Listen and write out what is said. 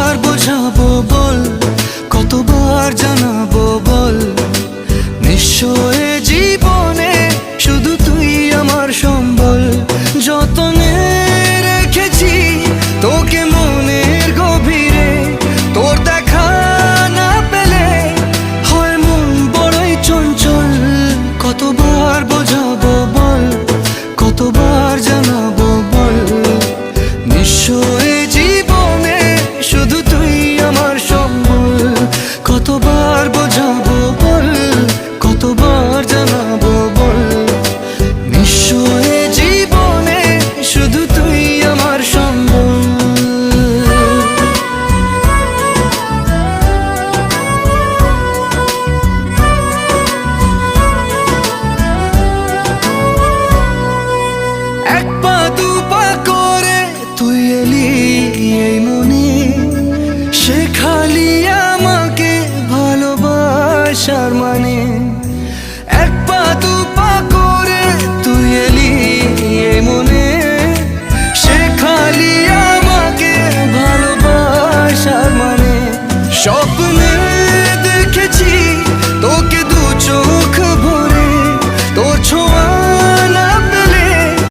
কতবার বোঝাবো বল, কতবার জানাবো বল, নিশ্চয় জীবনে শুধু তুই আমার সম্বল। যতনে রেখেছি তোকে মনের গভীরে, তোর দেখা না পেলে হয় মন বড়ই চঞ্চল। কতবার বোঝাবো বল, কতবার জানাবো বল, নিশ্চয় জীবনে শুধু তুই আমার সম্বল। কতবার বোঝাবো বল, কতবার জানাবো বল, নিশ্চয় জীবনে শুধু তুই আমার সম্বল। এক পা দু পা করে তুই এলি এই মনে, শেখালি আমাকে ভালোবাসার মানে। এক পা দু পা করে তুই এলি এই মনে, শেখালি আমাকে ভালোবাসার মানে। স্বপ্নে দেখেছি তোকে দু চোখ